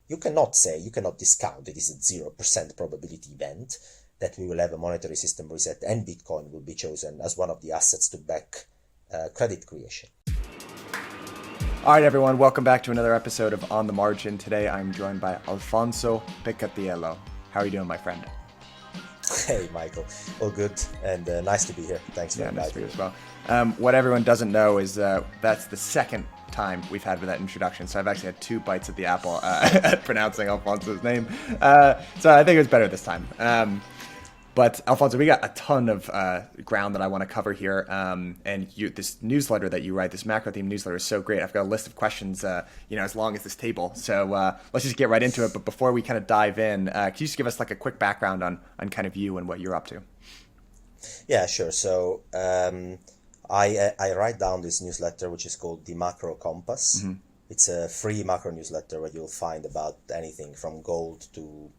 you cannot discount it is a 0% probability event that we will have a monetary system reset and Bitcoin will be chosen as one of the assets to back credit creation. All right, everyone, welcome back to another episode of On the Margin. Today I'm joined by Alfonso Peccatiello. How are you doing, my friend? Hey, Michael. All good, and nice to be here. Thanks for inviting nice to me. you as well. What everyone doesn't know is that's the second time we've had with that introduction, so I've actually had two bites at the apple at pronouncing Alfonso's name. So I think it's better this time. But Alfonso, we got a ton of ground that I want to cover here, and this newsletter that you write, this macro-themed newsletter, is so great. I've got a list of questions, as long as this table. So let's just get right into it. But before we kind of dive in, can you just give us like a quick background on kind of you and what you're up to? Yeah, sure. So I write down this newsletter, which is called the Macro Compass. Mm-hmm. It's a free macro newsletter where you'll find about anything from gold to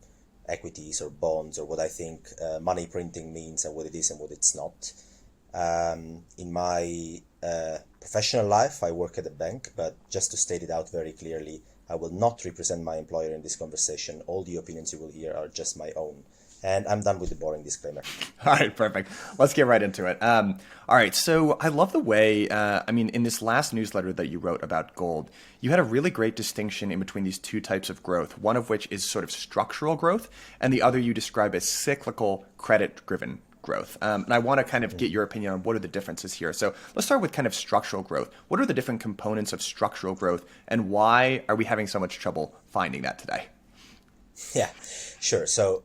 equities or bonds, or what I think money printing means and what it is and what it's not. In my professional life, I work at a bank, but just to state it out very clearly, I will not represent my employer in this conversation. All the opinions you will hear are just my own. And I'm done with the boring disclaimer. All right, perfect. Let's get right into it. All right, so I love the way, in this last newsletter that you wrote about gold, you had a really great distinction in between these two types of growth, one of which is sort of structural growth, and the other you describe as cyclical credit-driven growth. And I want to kind of get your opinion on what are the differences here. So let's start with kind of structural growth. What are the different components of structural growth, and why are we having so much trouble finding that today? Yeah, sure. So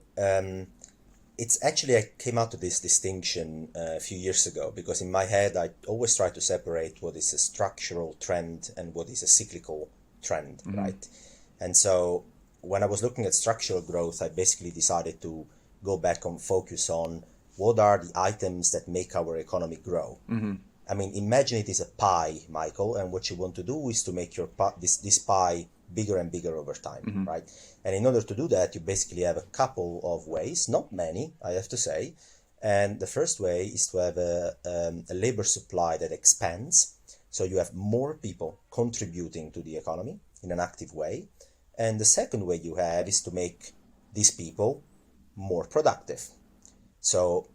it's actually, I came out to this distinction a few years ago because in my head, I always try to separate what is a structural trend and what is a cyclical trend, mm-hmm. right? And so when I was looking at structural growth, I basically decided to go back and focus on what are the items that make our economy grow. Mm-hmm. I mean, imagine it is a pie, Michael, and what you want to do is to make your this pie bigger and bigger over time, mm-hmm. right? And in order to do that, you basically have a couple of ways, not many, I have to say. And the first way is to have a labor supply that expands. So you have more people contributing to the economy in an active way. And the second way you have is to make these people more productive. So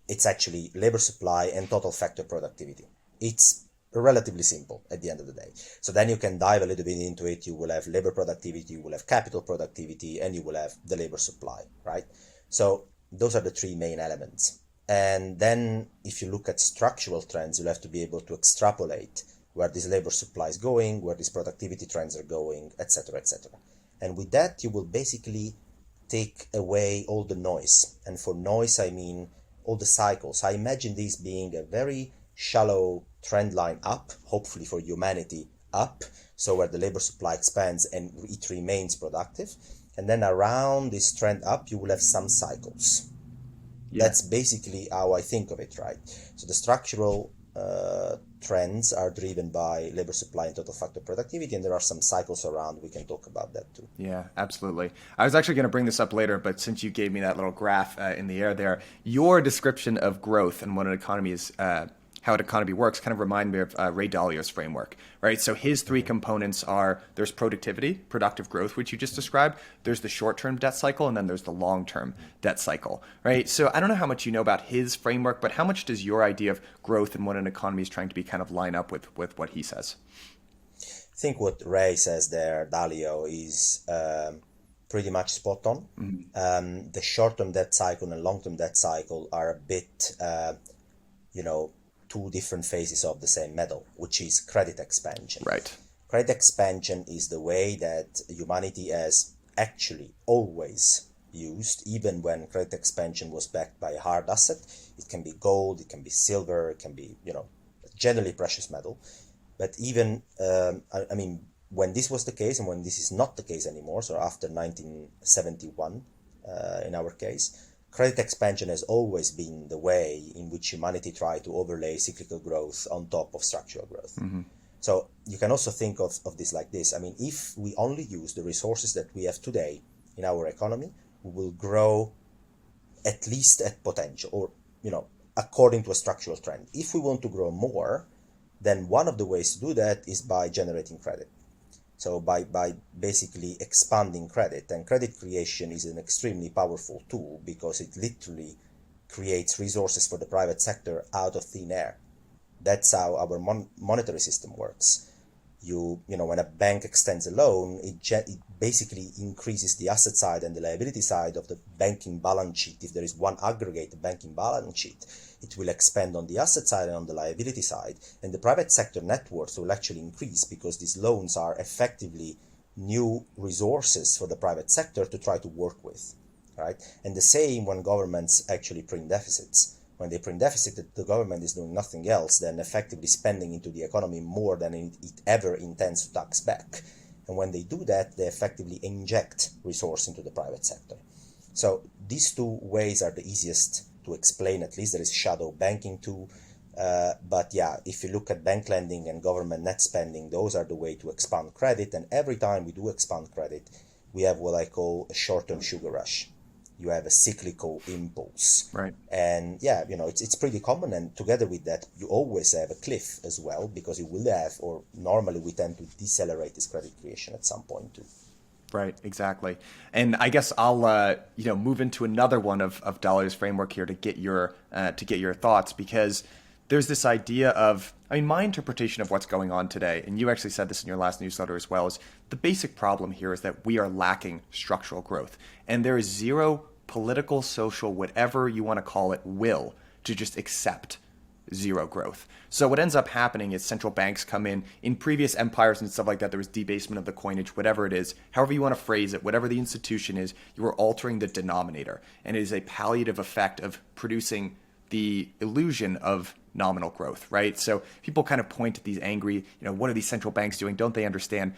it's actually labor supply and total factor productivity. It's relatively simple at the end of the day. So then you can dive a little bit into it. You will have labor productivity, you will have capital productivity, and you will have the labor supply, right? So those are the three main elements. And then if you look at structural trends, you'll have to be able to extrapolate where this labor supply is going, where these productivity trends are going, etc., etc. And with that, you will basically take away all the noise. And for noise, I mean all the cycles. I imagine these being a very shallow trend line up, hopefully for humanity up, so where the labor supply expands and it remains productive. And then around this trend up, you will have some cycles. Yeah. That's basically how I think of it, right? So the structural trends are driven by labor supply and total factor productivity, and there are some cycles around. We can talk about that too. Yeah, absolutely. I was actually going to bring this up later, but since you gave me that little graph in the air there, your description of growth and what an economy is, how an economy works, kind of remind me of Ray Dalio's framework, right? So his three components are, there's productivity, productive growth, which you just described, there's the short-term debt cycle, and then there's the long-term debt cycle, right? So I don't know how much you know about his framework, but how much does your idea of growth and what an economy is trying to be kind of line up with what he says? I think what Ray says there, Dalio, is pretty much spot on. Mm-hmm. The short-term debt cycle and long-term debt cycle are a bit, two different phases of the same medal, which is credit expansion. Right. Credit expansion is the way that humanity has actually always used, even when credit expansion was backed by a hard asset. It can be gold, it can be silver, it can be, generally precious metal. But even, when this was the case and when this is not the case anymore, so after 1971, in our case, credit expansion has always been the way in which humanity tried to overlay cyclical growth on top of structural growth. Mm-hmm. So you can also think of this like this. I mean, if we only use the resources that we have today in our economy, we will grow at least at potential or, according to a structural trend. If we want to grow more, then one of the ways to do that is by generating credit. So by basically expanding credit, and credit creation is an extremely powerful tool because it literally creates resources for the private sector out of thin air. That's how our monetary system works. When a bank extends a loan, it basically increases the asset side and the liability side of the banking balance sheet. If there is one aggregate banking balance sheet, it will expand on the asset side and on the liability side, and the private sector net worth will actually increase because these loans are effectively new resources for the private sector to try to work with, right? And the same when governments actually print deficits. When they print deficit, the government is doing nothing else than effectively spending into the economy more than it ever intends to tax back. And when they do that, they effectively inject resource into the private sector. So these two ways are the easiest to explain. At least there is shadow banking too. But yeah, if you look at bank lending and government net spending, those are the way to expand credit. And every time we do expand credit, we have what I call a short-term sugar rush. You have a cyclical impulse. Right. And yeah, it's pretty common. And together with that, you always have a cliff as well, because you will have, or normally we tend to decelerate this credit creation at some point too. Right, exactly. And I guess I'll move into another one of Dollar's framework here to get your thoughts, because there's this idea of, my interpretation of what's going on today, and you actually said this in your last newsletter as well, is the basic problem here is that we are lacking structural growth, and there is zero political, social, whatever you want to call it, will to just accept zero growth. So what ends up happening is central banks come in previous empires and stuff like that, there was debasement of the coinage, whatever it is, however you want to phrase it, whatever the institution is, you are altering the denominator. And it is a palliative effect of producing the illusion of nominal growth, right? So people kind of point at these angry, what are these central banks doing? Don't they understand?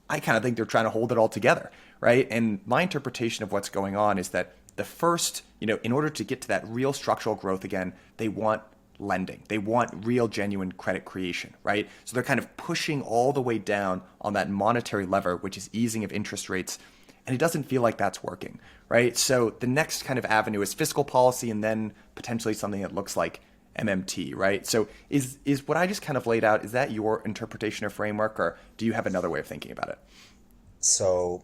I kind of think they're trying to hold it all together, right? And my interpretation of what's going on is that the first, in order to get to that real structural growth again, they want lending. They want real, genuine credit creation, right? So they're kind of pushing all the way down on that monetary lever, which is easing of interest rates. And it doesn't feel like that's working, right? So the next kind of avenue is fiscal policy, and then potentially something that looks like MMT, right? So is what I just kind of laid out, is that your interpretation or framework, or do you have another way of thinking about it? So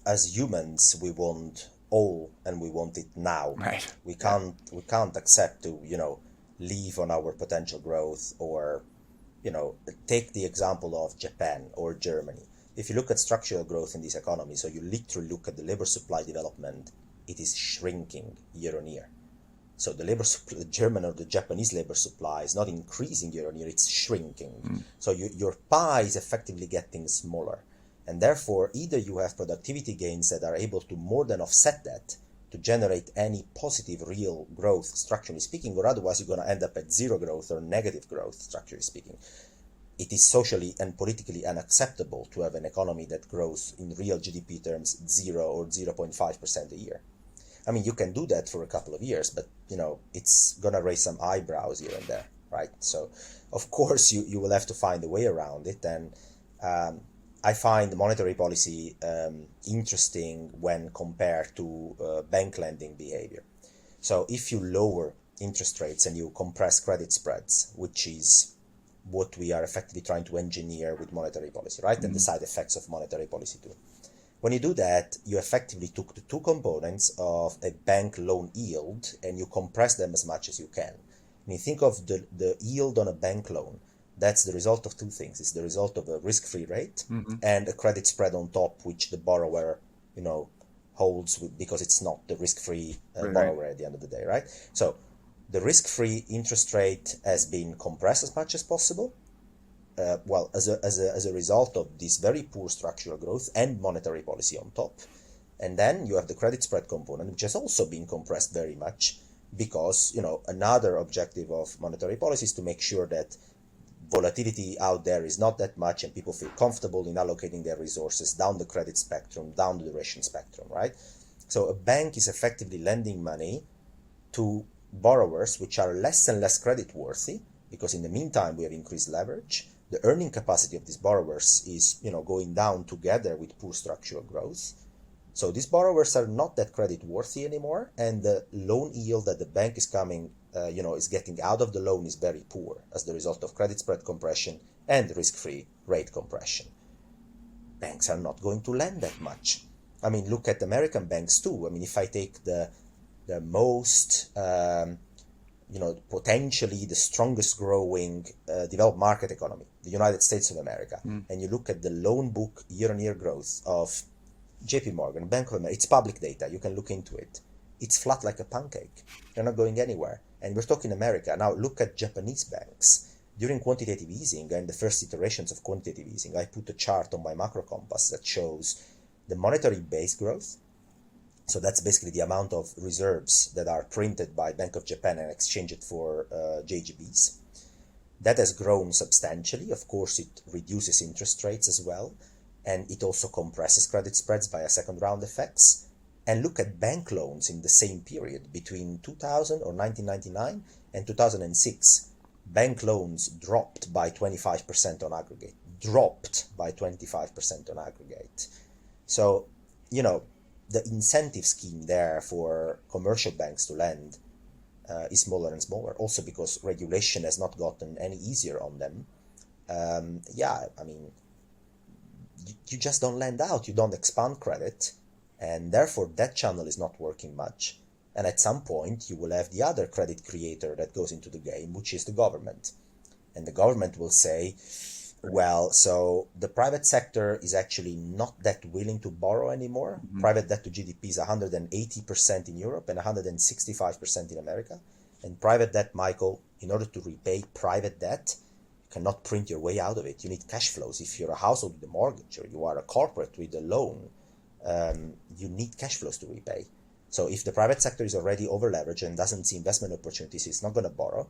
as humans, we want all, and we want it now. Right. We can't accept to, live on our potential growth, or, take the example of Japan or Germany. If you look at structural growth in this economy, so you literally look at the labor supply development, it is shrinking year on year. So the German or the Japanese labor supply is not increasing year on year, it's shrinking. So your pie is effectively getting smaller. And therefore, either you have productivity gains that are able to more than offset that, to generate any positive real growth, structurally speaking, or otherwise you're going to end up at zero growth or negative growth, structurally speaking. It is socially and politically unacceptable to have an economy that grows in real GDP terms 0 or 0.5% a year. You can do that for a couple of years, but, it's going to raise some eyebrows here and there, right? So, of course, you will have to find a way around it. And I find monetary policy interesting when compared to bank lending behavior. So if you lower interest rates and you compress credit spreads, which is what we are effectively trying to engineer with monetary policy, right? And the side effects of monetary policy too. When you do that, you effectively took the two components of a bank loan yield and you compress them as much as you can. When you think of the yield on a bank loan, that's the result of two things. It's the result of a risk-free rate and a credit spread on top, which the borrower, holds because it's not the risk-free borrower at the end of the day, right? So the risk-free interest rate has been compressed as much as possible. As a result of this very poor structural growth and monetary policy on top. And then you have the credit spread component, which has also been compressed very much because, another objective of monetary policy is to make sure that volatility out there is not that much and people feel comfortable in allocating their resources down the credit spectrum, down the duration spectrum, right? So a bank is effectively lending money to borrowers which are less and less credit worthy, because in the meantime we have increased leverage. The earning capacity of these borrowers is, going down together with poor structural growth. So these borrowers are not that credit worthy anymore, and the loan yield that the bank is is getting out of the loan is very poor as the result of credit spread compression and risk-free rate compression. banks are not going to lend that much. I mean, look at American banks too. I mean, if I take the most, potentially the strongest growing developed market economy, the United States of America, and you look at the loan book year-on-year growth of JP Morgan, Bank of America, it's public data, you can look into it. It's flat like a pancake. They're not going anywhere. And we're talking America. Now look at Japanese banks. During quantitative easing and the first iterations of quantitative easing, I put a chart on my macro compass that shows the monetary base growth. So that's basically the amount of reserves that are printed by Bank of Japan and exchanged for JGBs. That has grown substantially. Of course, it reduces interest rates as well. And it also compresses credit spreads via second round effects. And look at bank loans in the same period between 2000 or 1999 and 2006. Bank loans dropped by 25% on aggregate. Dropped by 25% on aggregate. So, the incentive scheme there for commercial banks to lend is smaller and smaller. Also because regulation has not gotten any easier on them. You just don't lend out. You don't expand credit. And therefore, that channel is not working much. And at some point, you will have the other credit creator that goes into the game, which is the government. And the government will say, well, so the private sector is actually not that willing to borrow anymore. Mm-hmm. Private debt to GDP is 180% in Europe and 165% in America. And private debt, Michael, in order to repay private debt, you cannot print your way out of it. You need cash flows. If you're a household with a mortgage or you are a corporate with a loan, you need cash flows to repay. So if the private sector is already over-leveraged and doesn't see investment opportunities, it's not going to borrow.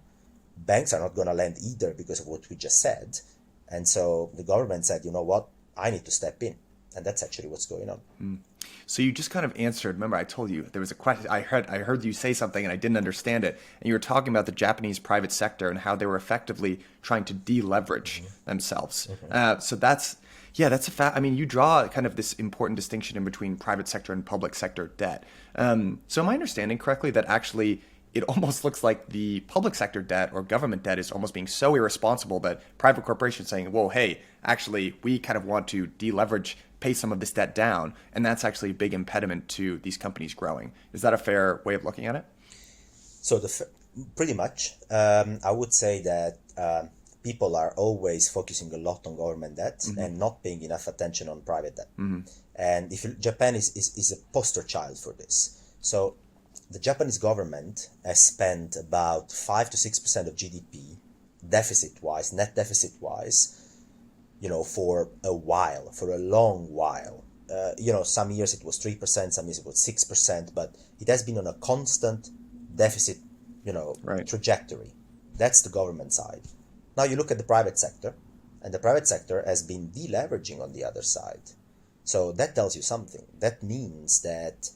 Banks are not going to lend either because of what we just said. And so the government said, you know what, I need to step in. And that's actually what's going on. So you just kind of answered. Remember, I told you there was a question. I heard you say something and I didn't understand it. And you were talking about the Japanese private sector and how they were effectively trying to deleverage themselves. So that's a fact. I mean, you draw kind of this important distinction in between private sector and public sector debt. So am I understanding correctly that actually it almost looks like the public sector debt or government debt is almost being so irresponsible that private corporations saying, well, hey, actually, we kind of want to deleverage, pay some of this debt down. And that's actually a big impediment to these companies growing. Is that a fair way of looking at it? So pretty much. I would say that people are always focusing a lot on government debt and not paying enough attention on private debt. And Japan is a poster child for this. So the Japanese government has spent about 5 to 6% of GDP, deficit-wise, net deficit-wise, for a while, for a long while. Some years it was 3%, some years it was 6%, but it has been on a constant deficit, trajectory. That's the government side. Now you look at the private sector, and the private sector has been deleveraging on the other side. So that tells you something. That means that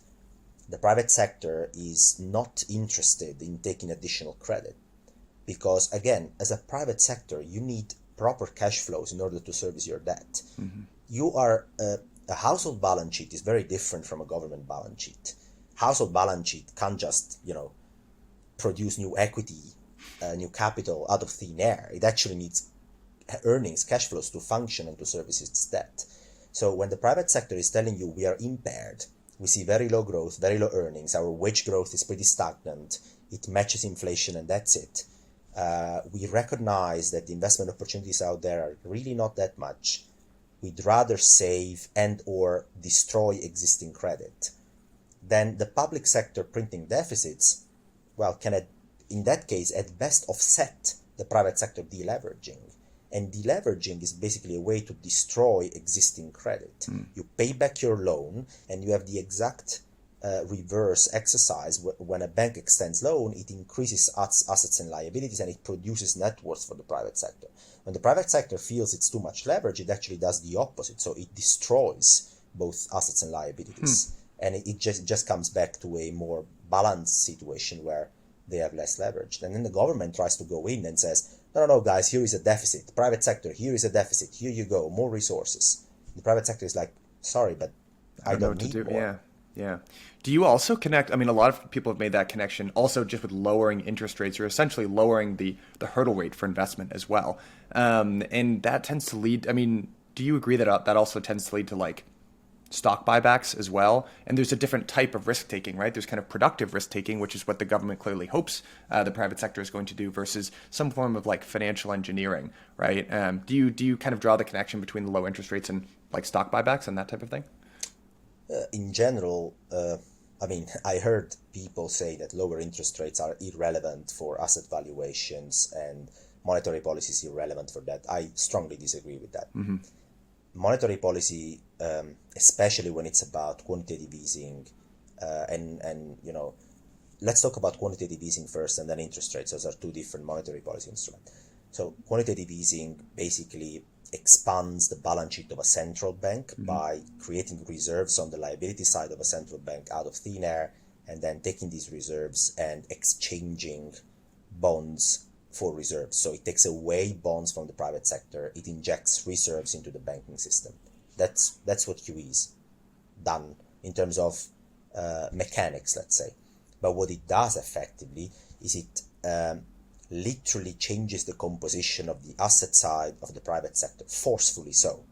the private sector is not interested in taking additional credit. Because again, as a private sector, you need proper cash flows in order to service your debt. You are a household balance sheet is very different from a government balance sheet. Household balance sheet can't just, produce new equity, new capital out of thin air. It actually needs earnings, cash flows to function and to service its debt. So when the private sector is telling you we are impaired, we see very low growth, very low earnings, our wage growth is pretty stagnant, it matches inflation and that's it. We recognize that the investment opportunities out there are really not that much. We'd rather save and or destroy existing credit. Then the public sector printing deficits, can in that case at best offset the private sector deleveraging. And deleveraging is basically a way to destroy existing credit. You pay back your loan and you have the exact reverse exercise. When a bank extends loan, it increases assets and liabilities and it produces net worth for the private sector. When the private sector feels it's too much leverage, it actually does the opposite. So it destroys both assets and liabilities. And it just comes back to a more balanced situation where they have less leverage. And then the government tries to go in and says, no, guys, here is a deficit. Private sector, here is a deficit. Here you go, more resources. The private sector is like, sorry, but I don't need more. Yeah. Do you also connect, a lot of people have made that connection also just with lowering interest rates or essentially lowering the hurdle rate for investment as well. And that tends to lead, do do you agree that that also tends to lead to like stock buybacks as well? And there's a different type of risk taking, right? There's kind of productive risk taking, which is what the government clearly hopes the private sector is going to do, versus some form of like financial engineering, right? Do you kind of draw the connection between the low interest rates and like stock buybacks and that type of thing? In general, I mean, I heard people say that lower interest rates are irrelevant for asset valuations and monetary policy is irrelevant for that. I strongly disagree with that. Monetary policy, especially when it's about quantitative easing, and let's talk about quantitative easing first and then interest rates. Those are two different monetary policy instruments. So quantitative easing basically expands the balance sheet of a central bank by creating reserves on the liability side of a central bank out of thin air, and then taking these reserves and exchanging bonds for reserves. So it takes away bonds from the private sector. It injects reserves into the banking system. That's what QE is done in terms of mechanics, let's say. But what it does effectively is it literally changes the composition of the asset side of the private sector, forcefully so,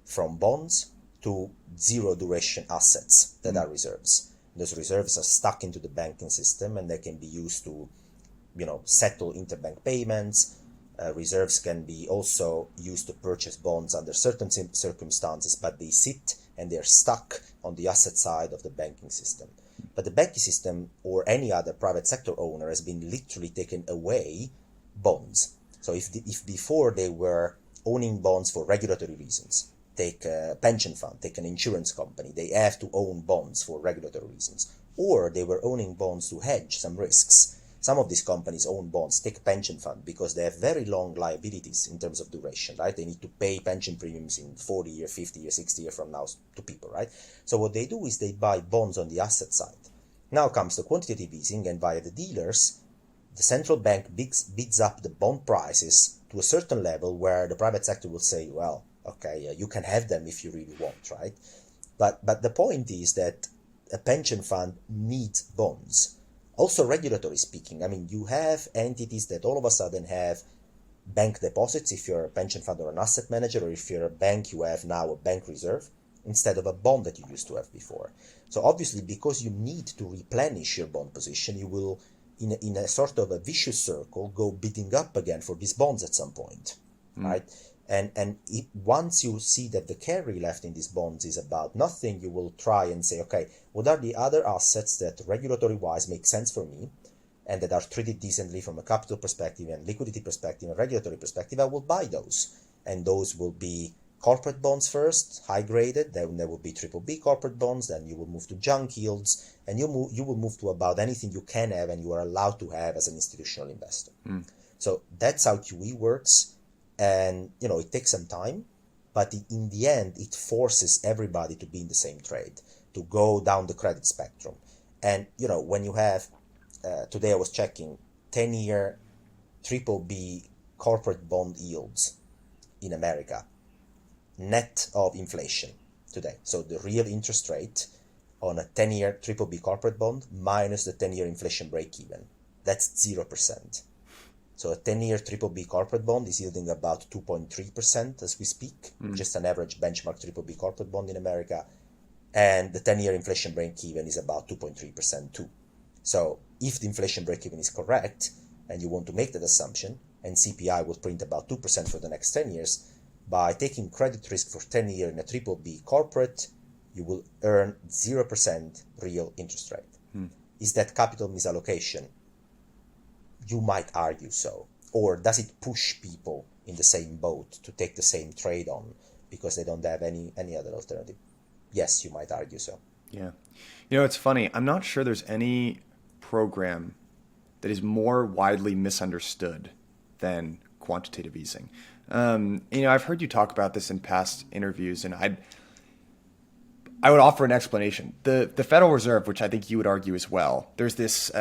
from bonds to zero duration assets that are reserves. Those reserves are stuck into the banking system and they can be used to settle interbank payments. Reserves can be also used to purchase bonds under certain circumstances, but they sit and they're stuck on the asset side of the banking system. But the banking system or any other private sector owner has been literally taken away bonds. So if before they were owning bonds for regulatory reasons, take a pension fund, take an insurance company, they have to own bonds for regulatory reasons, or they were owning bonds to hedge some risks. Some of these companies own bonds, take a pension fund, because they have very long liabilities in terms of duration, right? They need to pay pension premiums in 40 years, 50 years, 60 years from now to people, right? So what they do is they buy bonds on the asset side. Now comes the quantitative easing, and via the dealers, the central bank bids up the bond prices to a certain level where the private sector will say, well, okay, you can have them if you really want, right? But the point is that a pension fund needs bonds. Also, regulatory speaking, I mean, you have entities that all of a sudden have bank deposits if you're a pension fund or an asset manager, or if you're a bank, you have now a bank reserve instead of a bond that you used to have before. So obviously, because you need to replenish your bond position, you will, in a sort of a vicious circle, go bidding up again for these bonds at some point, right? And once you see that the carry left in these bonds is about nothing, you will try and say, okay, what are the other assets that regulatory-wise make sense for me and that are treated decently from a capital perspective and liquidity perspective and regulatory perspective? I will buy those. And those will be corporate bonds first, high-graded, then there will be BBB corporate bonds, then you will move to junk yields, and you will move to about anything you can have and you are allowed to have as an institutional investor. So that's how QE works. And, it takes some time, but in the end, it forces everybody to be in the same trade, to go down the credit spectrum. And, when you have, today I was checking, 10-year BBB corporate bond yields in America, net of inflation today. So the real interest rate on a 10-year BBB corporate bond minus the 10-year inflation break-even, that's 0%. So a 10-year BBB corporate bond is yielding about 2.3% as we speak, just an average benchmark BBB corporate bond in America. And the 10-year inflation break-even is about 2.3% too. So if the inflation break-even is correct, and you want to make that assumption, and CPI will print about 2% for the next 10 years, by taking credit risk for 10-year in a BBB corporate, you will earn 0% real interest rate. Is that capital misallocation? You might argue so. Or does it push people in the same boat to take the same trade on because they don't have any other alternative? Yes, you might argue so. Yeah. It's funny. I'm not sure there's any program that is more widely misunderstood than quantitative easing. I've heard you talk about this in past interviews, and I would offer an explanation. The Federal Reserve, which I think you would argue as well, there's this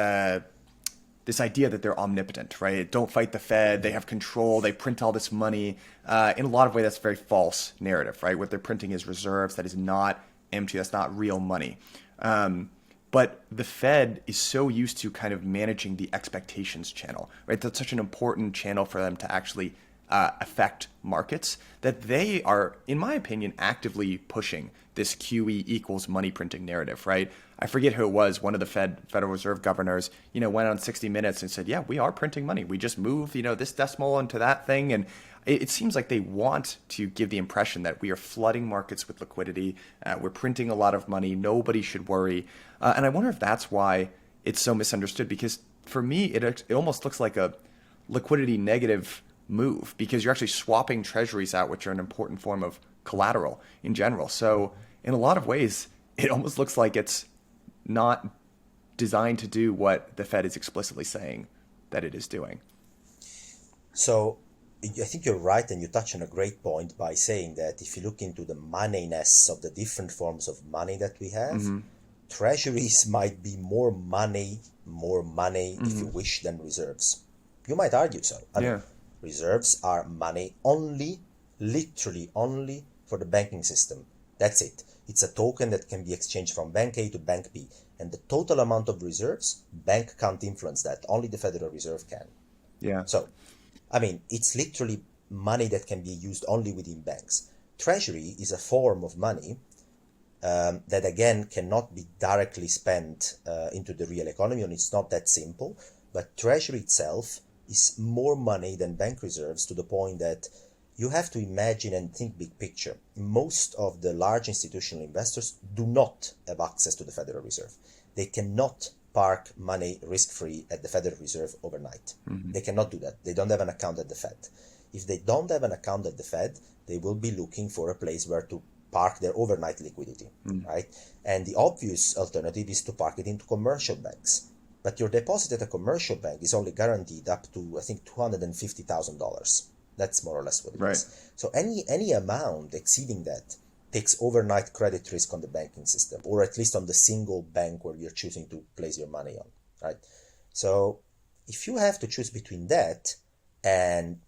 idea that they're omnipotent, right? Don't fight the Fed. They have control. They print all this money. In a lot of ways, that's a very false narrative, right? What they're printing is reserves. That is not empty. That's not real money. But the Fed is so used to kind of managing the expectations channel, right? That's such an important channel for them to actually affect markets, that they are, in my opinion, actively pushing this QE equals money printing narrative, right? I forget who it was. One of the Federal Reserve governors, went on 60 Minutes and said, yeah, we are printing money. We just move, this decimal into that thing. And it seems like they want to give the impression that we are flooding markets with liquidity. We're printing a lot of money. Nobody should worry. And I wonder if that's why it's so misunderstood, because for me, it almost looks like a liquidity negative move, because you're actually swapping treasuries out, which are an important form of collateral in general. So in a lot of ways, it almost looks like it's not designed to do what the Fed is explicitly saying that it is doing. So I think you're right, and you touch on a great point by saying that if you look into the moneyness of the different forms of money that we have, treasuries might be more money, if you wish, than reserves. You might argue so. I mean, reserves are money only, literally only for the banking system. That's it. It's a token that can be exchanged from bank A to bank B. And the total amount of reserves, bank can't influence that. Only the Federal Reserve can. Yeah. So, I mean, it's literally money that can be used only within banks. Treasury is a form of money that, again, cannot be directly spent into the real economy, and it's not that simple. But Treasury itself is more money than bank reserves, to the point that you have to imagine and think big picture. Most of the large institutional investors do not have access to the Federal Reserve. They cannot park money risk-free at the Federal Reserve overnight. They cannot do that. They don't have an account at the Fed. If they don't have an account at the Fed, they will be looking for a place where to park their overnight liquidity, right? And the obvious alternative is to park it into commercial banks. But your deposit at a commercial bank is only guaranteed up to, I think, $250,000. That's more or less what it is. So any amount exceeding that takes overnight credit risk on the banking system, or at least on the single bank where you're choosing to place your money on, right? So if you have to choose between that and,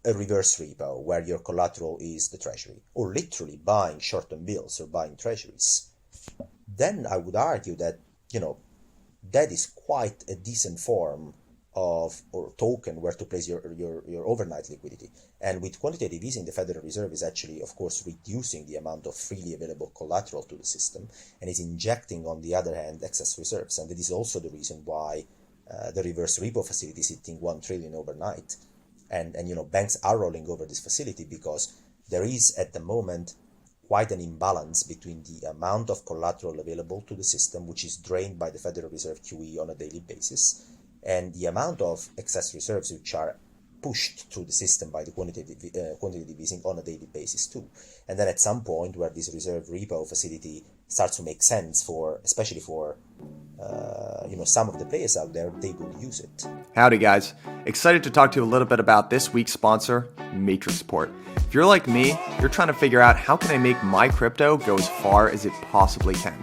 a reverse repo where your collateral is the treasury, or literally buying short-term bills or buying treasuries, then I would argue that, that is quite a decent form of, or token, where to place your overnight liquidity. And with quantitative easing, the Federal Reserve is actually, of course, reducing the amount of freely available collateral to the system, and is injecting, on the other hand, excess reserves. And that is also the reason why the reverse repo facility is hitting 1 trillion overnight. And banks are rolling over this facility, because there is at the moment quite an imbalance between the amount of collateral available to the system, which is drained by the Federal Reserve QE on a daily basis, and the amount of excess reserves which are pushed through the system by the quantitative easing on a daily basis too. And then at some point where this reserve repo facility starts to make sense especially for some of the players out there, they will use it. Howdy guys, excited to talk to you a little bit about this week's sponsor, Matrixport. If you're like me, you're trying to figure out how can I make my crypto go as far as it possibly can.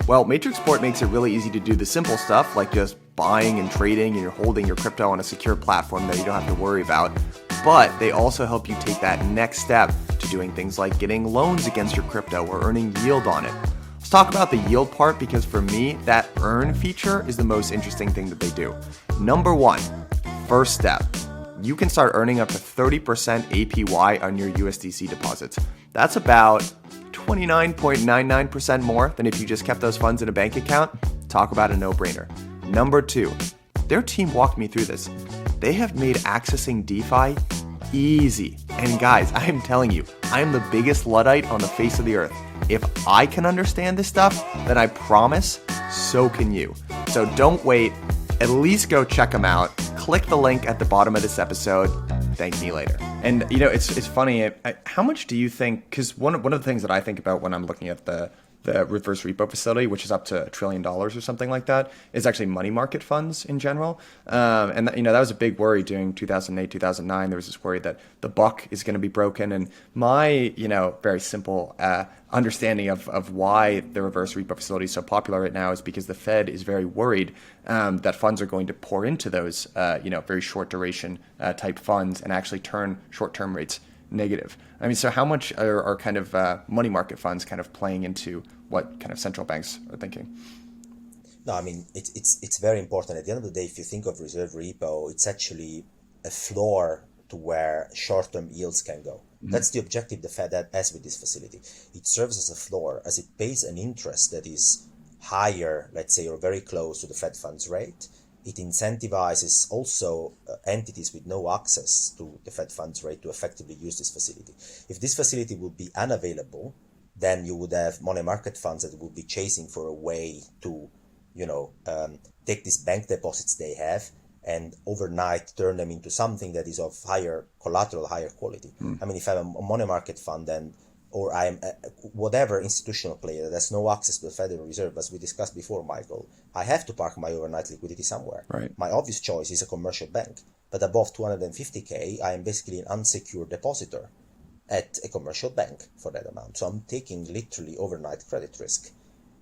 Well, Matrixport makes it really easy to do the simple stuff, like just buying and trading, and you're holding your crypto on a secure platform that you don't have to worry about. But they also help you take that next step to doing things like getting loans against your crypto or earning yield on it. Let's talk about the yield part, because for me, that earn feature is the most interesting thing that they do. Number one, first step, you can start earning up to 30% APY on your USDC deposits. That's about 29.99% more than if you just kept those funds in a bank account. Talk about a no-brainer. Number two, their team walked me through this. They have made accessing DeFi easy. And guys, I am telling you, I am the biggest Luddite on the face of the earth. If I can understand this stuff, then I promise, so can you. So don't wait. At least go check them out. Click the link at the bottom of this episode. Thank me later. And it's funny. How much do you think? Because one of the things that I think about when I'm looking at the reverse repo facility, which is up to $1 trillion or something like that, is actually money market funds in general. And that was a big worry during 2008, 2009. There was this worry that the buck is going to be broken. And my, very simple understanding of why the reverse repo facility is so popular right now is because the Fed is very worried that funds are going to pour into those, very short duration type funds and actually turn short-term rates negative. I mean, so how much are kind of money market funds kind of playing into what kind of central banks are thinking? No, I mean, it's very important. At the end of the day, if you think of reserve repo, it's actually a floor to where short-term yields can go. That's the objective the Fed has with this facility. It serves as a floor, as it pays an interest that is higher, let's say, or very close to the Fed funds rate. It incentivizes also entities with no access to the Fed funds rate to effectively use this facility. If this facility would be unavailable, then you would have money market funds that would be chasing for a way to, take these bank deposits they have and overnight turn them into something that is of higher collateral, higher quality. I mean, if I'm a money market fund or I'm whatever institutional player that has no access to the Federal Reserve, as we discussed before, Michael, I have to park my overnight liquidity somewhere. Right. My obvious choice is a commercial bank, but above 250K, I am basically an unsecured depositor at a commercial bank for that amount. So I'm taking literally overnight credit risk.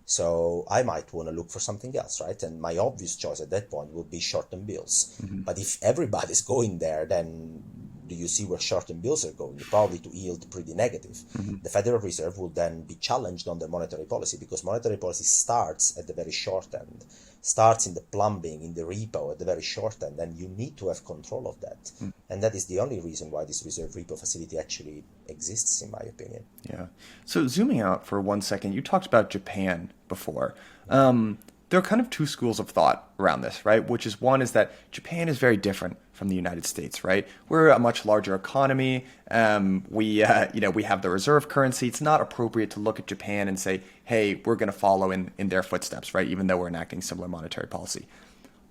So I might want to look for something else, right? And my obvious choice at that point would be short-term bills. But if everybody's going there, then do you see where short-term bills are going? Probably to yield pretty negative. The Federal Reserve will then be challenged on their monetary policy, because monetary policy starts at the very short end, starts in the plumbing, in the repo at the very short end, and you need to have control of that. And that is the only reason why this reserve repo facility actually exists, in my opinion. Yeah. So zooming out for 1 second, you talked about Japan before. There are kind of two schools of thought around this, right? Which is, one is that Japan is very different from the United States, right? We're a much larger economy. We have the reserve currency. It's not appropriate to look at Japan and say, hey, we're going to follow in their footsteps, right? Even though we're enacting similar monetary policy.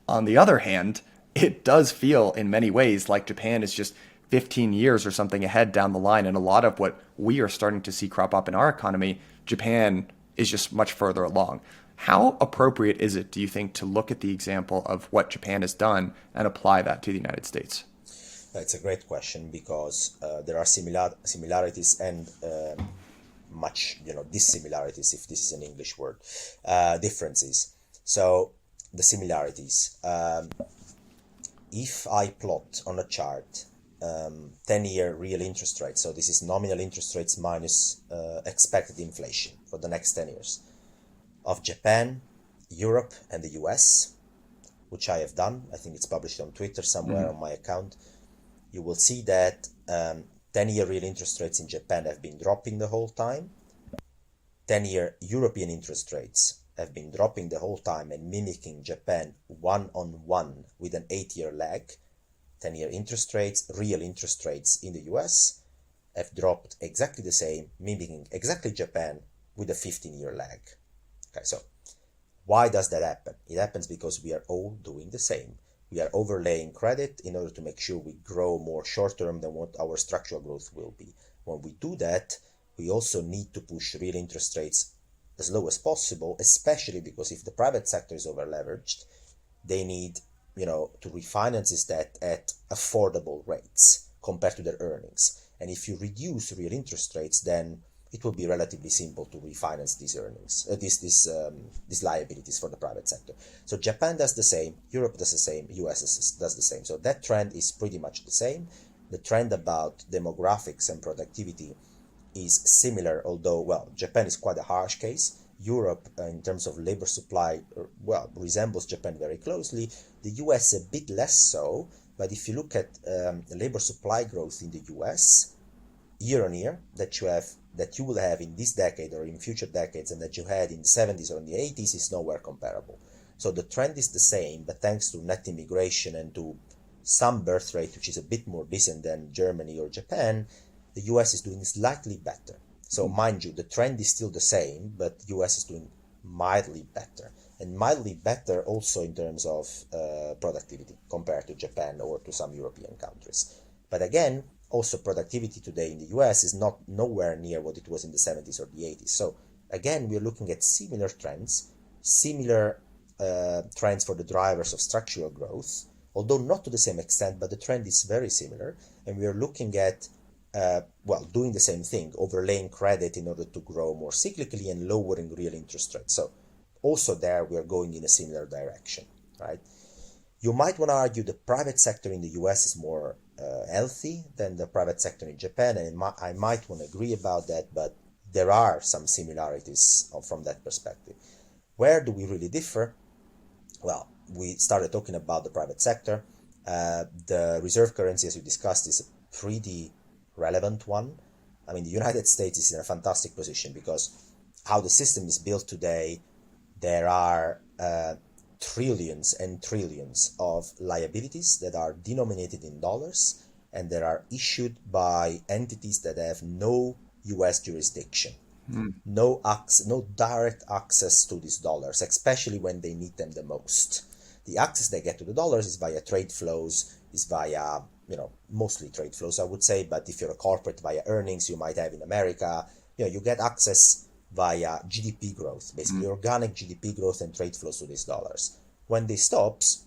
On the other hand, it does feel in many ways like Japan is just 15 years or something ahead down the line. And a lot of what we are starting to see crop up in our economy, Japan is just much further along. How appropriate is it, do you think, to look at the example of what Japan has done and apply that to the United States? It's a great question, because there are similarities and much, dissimilarities, if this is an English word, differences. So the similarities. If I plot on a chart 10-year real interest rates, so this is nominal interest rates minus expected inflation for the next 10 years, of Japan, Europe, and the US, which I have done. I think it's published on Twitter somewhere on my account. You will see that 10-year real interest rates in Japan have been dropping the whole time. 10-year European interest rates have been dropping the whole time and mimicking Japan one-on-one with an 8-year lag. 10-year interest rates, real interest rates in the US have dropped exactly the same, mimicking exactly Japan with a 15-year lag. Okay, so why does that happen? It happens because we are all doing the same. We are overlaying credit in order to make sure we grow more short-term than what our structural growth will be. When we do that, we also need to push real interest rates as low as possible, especially because if the private sector is over-leveraged, they need, to refinance this debt at affordable rates compared to their earnings. And if you reduce real interest rates, then it will be relatively simple to refinance these earnings, these liabilities for the private sector. So Japan does the same, Europe does the same, US does the same. So that trend is pretty much the same. The trend about demographics and productivity is similar, although, Japan is quite a harsh case. Europe, in terms of labor supply, resembles Japan very closely. The US a bit less so, but if you look at labor supply growth in the US, year on year, that you will have in this decade or in future decades, and that you had in the 70s or in the 80s, is nowhere comparable. So the trend is the same, but thanks to net immigration and to some birth rate, which is a bit more decent than Germany or Japan, the US is doing slightly better. So mind you, the trend is still the same, but US is doing mildly better. And mildly better also in terms of productivity compared to Japan or to some European countries. But again, also productivity today in the US is nowhere near what it was in the 70s or the 80s. So again, we're looking at similar trends for the drivers of structural growth, although not to the same extent, but the trend is very similar. And we are looking at, doing the same thing, overlaying credit in order to grow more cyclically and lowering real interest rates. So also there, we are going in a similar direction, right? You might want to argue the private sector in the US is more healthy than the private sector in Japan, and I might want to agree about that, but there are some similarities from that perspective. Where do we really differ? Well, we started talking about the private sector. The reserve currency, as we discussed, is a pretty relevant one. I mean, the United States is in a fantastic position because how the system is built today, there are trillions and trillions of liabilities that are denominated in dollars, and that are issued by entities that have no US jurisdiction. No direct access to these dollars, especially when they need them the most. The access they get to the dollars is via trade flows, is via, mostly trade flows, I would say, but if you're a corporate, via earnings you might have in America, you get access via GDP growth, basically organic GDP growth and trade flows to these dollars. When this stops,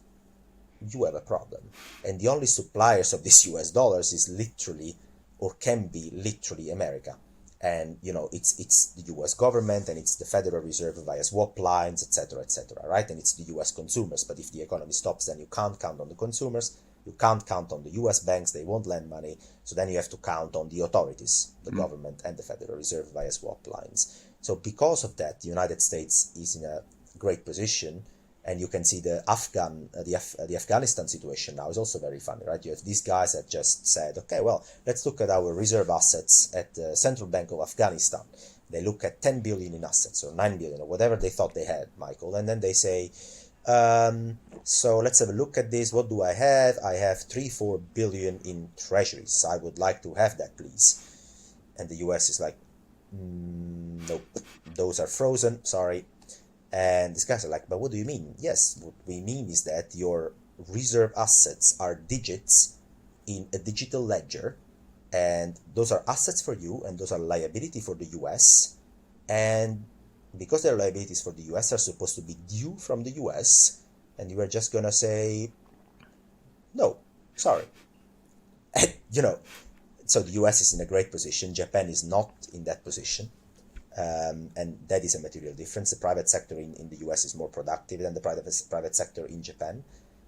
you have a problem. And the only suppliers of these US dollars is literally, or can be literally, America. And it's the US government, and it's the Federal Reserve via swap lines, etc., right? And it's the US consumers. But if the economy stops, then you can't count on the consumers, you can't count on the US banks, they won't lend money. So then you have to count on the authorities, the government and the Federal Reserve via swap lines. So because of that, the United States is in a great position. And you can see the Afghanistan situation now is also very funny, right? You have these guys that just said, okay, well, let's look at our reserve assets at the Central Bank of Afghanistan. They look at 10 billion in assets, or 9 billion, or whatever they thought they had, Michael. And then they say, so let's have a look at this. What do I have? I have 3-4 billion in treasuries. I would like to have that, please. And the US is like, nope, those are frozen, sorry. And these guys are like, but what do you mean? Yes, what we mean is that your reserve assets are digits in a digital ledger, and those are assets for you, and those are liability for the US. And because they're liabilities for the US, are supposed to be due from the US, and you are just gonna say, no, sorry. And, so the US is in a great position. Japan is not in that position. And that is a material difference. The private sector in the US is more productive than the private sector in Japan.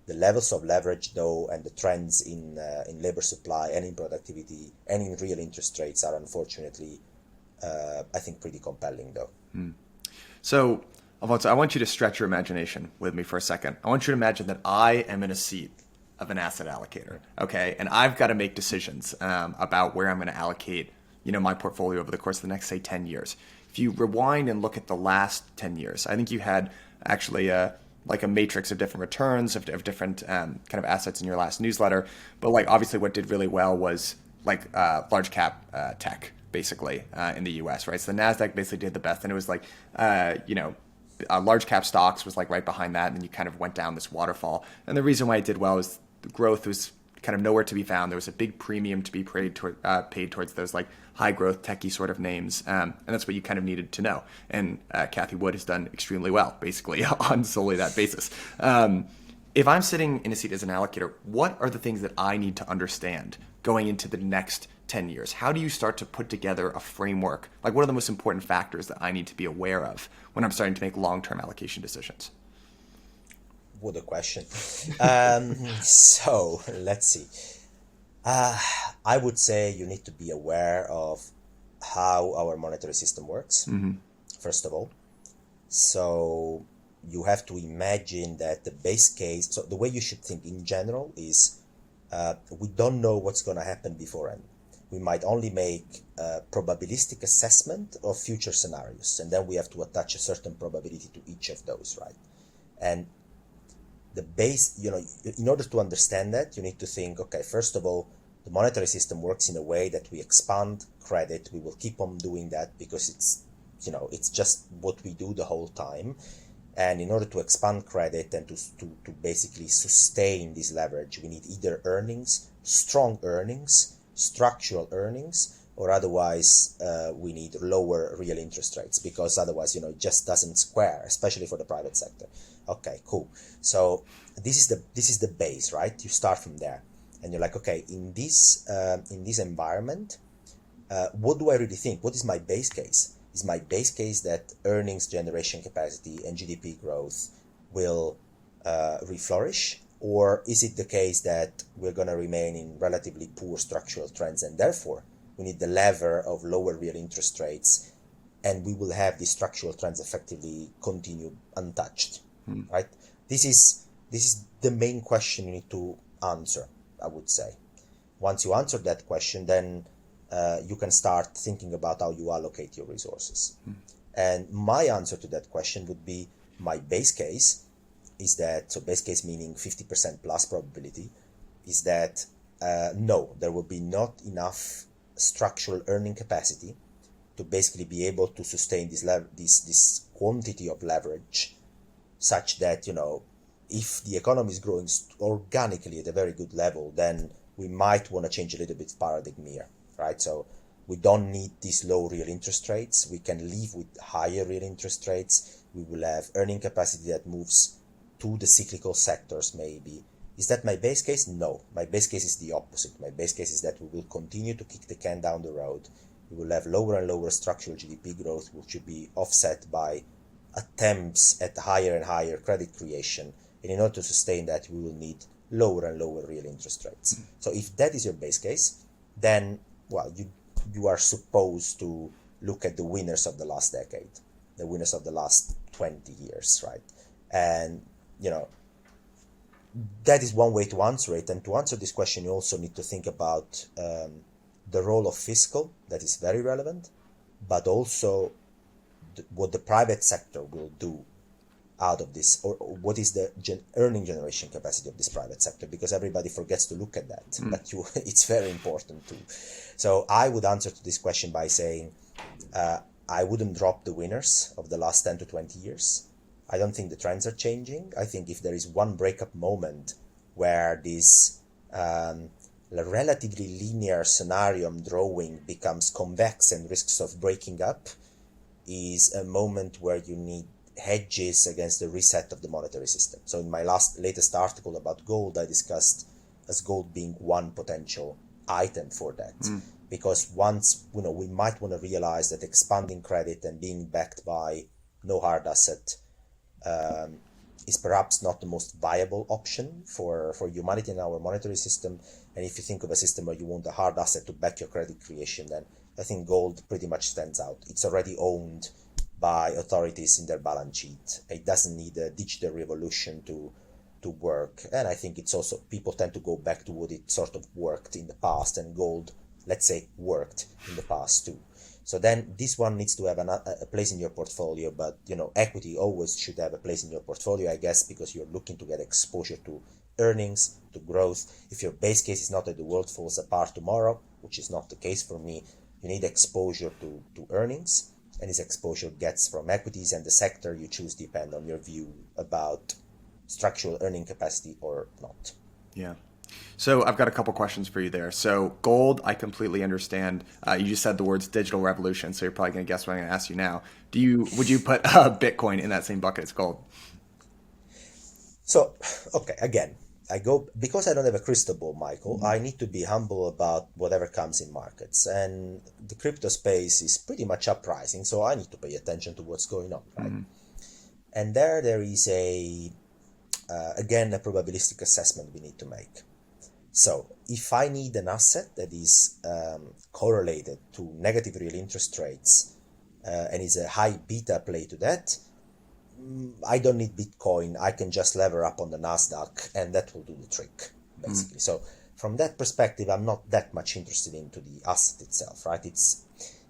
The levels of leverage, though, and the trends in labor supply and in productivity and in real interest rates are unfortunately, I think, pretty compelling, though. So, Alfonso, I want you to stretch your imagination with me for a second. I want you to imagine that I am in a seat of an asset allocator, okay? And I've got to make decisions about where I'm going to allocate my portfolio over the course of the next, say, 10 years. If you rewind and look at the last 10 years, I think you had actually like a matrix of different returns of different kind of assets in your last newsletter. But obviously what did really well was large cap tech, basically, in the US, right? So the NASDAQ basically did the best. And it was large cap stocks was right behind that. And then you kind of went down this waterfall. And the reason why it did well is the growth was kind of nowhere to be found. There was a big premium to be paid towards those high growth techie sort of names, and that's what you kind of needed to know. And Cathie Wood has done extremely well, basically, on solely that basis. If I'm sitting in a seat as an allocator, what are the things that I need to understand going into the next 10 years? How do you start to put together a framework? What are the most important factors that I need to be aware of when I'm starting to make long-term allocation decisions? What a question. So let's see. I would say you need to be aware of how our monetary system works, first of all. So you have to imagine that the base case, so the way you should think in general is we don't know what's going to happen beforehand. We might only make a probabilistic assessment of future scenarios, and then we have to attach a certain probability to each of those, right? And the base, in order to understand that, you need to think, okay, first of all, the monetary system works in a way that we expand credit. We will keep on doing that because it's just what we do the whole time. And in order to expand credit and to basically sustain this leverage, we need either earnings, strong earnings, structural earnings, or otherwise we need lower real interest rates, because otherwise, it just doesn't square, especially for the private sector. Okay, cool. So this is the base, right? You start from there, and you're like, okay, in this environment, what do I really think? What is my base case? Is my base case that earnings generation capacity and GDP growth will reflourish? Or is it the case that we're going to remain in relatively poor structural trends, and therefore we need the lever of lower real interest rates, and we will have these structural trends effectively continue untouched, right? This is the main question you need to answer, I would say. Once you answer that question, then you can start thinking about how you allocate your resources. And my answer to that question would be, my base case is that, so base case meaning 50% plus probability, is that no, there will be not enough structural earning capacity to basically be able to sustain this quantity of leverage, such that, if the economy is growing organically at a very good level, then we might want to change a little bit paradigm here, right? So we don't need these low real interest rates. We can live with higher real interest rates. We will have earning capacity that moves to the cyclical sectors, maybe. Is that my base case? No. My base case is the opposite. My base case is that we will continue to kick the can down the road. We will have lower and lower structural GDP growth, which will be offset by attempts at higher and higher credit creation. And in order to sustain that, we will need lower and lower real interest rates. So if that is your base case, then, well, you are supposed to look at the winners of the last decade, the winners of the last 20 years, right? And, that is one way to answer it. And to answer this question, you also need to think about the role of fiscal, that is very relevant, but also what the private sector will do out of this, or what is the earning generation capacity of this private sector, because everybody forgets to look at that, but it's very important too. So I would answer to this question by saying I wouldn't drop the winners of the last 10 to 20 years. I don't think the trends are changing. I think if there is one breakup moment where this relatively linear scenario I'm drawing becomes convex and risks of breaking up, is a moment where you need hedges against the reset of the monetary system. So in my latest article about gold, I discussed as gold being one potential item for that. Because once, we might want to realize that expanding credit and being backed by no hard asset is perhaps not the most viable option for humanity in our monetary system. And if you think of a system where you want a hard asset to back your credit creation, then I think gold pretty much stands out. It's already owned by authorities in their balance sheet. It doesn't need a digital revolution to work. And I think it's also, people tend to go back to what it sort of worked in the past, and gold, let's say, worked in the past too. So then this one needs to have a place in your portfolio, but equity always should have a place in your portfolio, I guess, because you're looking to get exposure to earnings, to growth. If your base case is not that the world falls apart tomorrow, which is not the case for me, you need exposure to earnings, and this exposure gets from equities, and the sector you choose depend on your view about structural earning capacity or not. Yeah. So I've got a couple questions for you there. So gold, I completely understand. You just said the words digital revolution, so you're probably going to guess what I'm going to ask you now. Would you put Bitcoin in that same bucket as gold? So, okay, again, because I don't have a crystal ball, Michael, I need to be humble about whatever comes in markets. And the crypto space is pretty much uprising, so I need to pay attention to what's going on, right? And there is again, a probabilistic assessment we need to make. So if I need an asset that is correlated to negative real interest rates and is a high beta play to that, I don't need Bitcoin. I can just lever up on the Nasdaq, and that will do the trick, basically. So from that perspective, I'm not that much interested into the asset itself, right? It's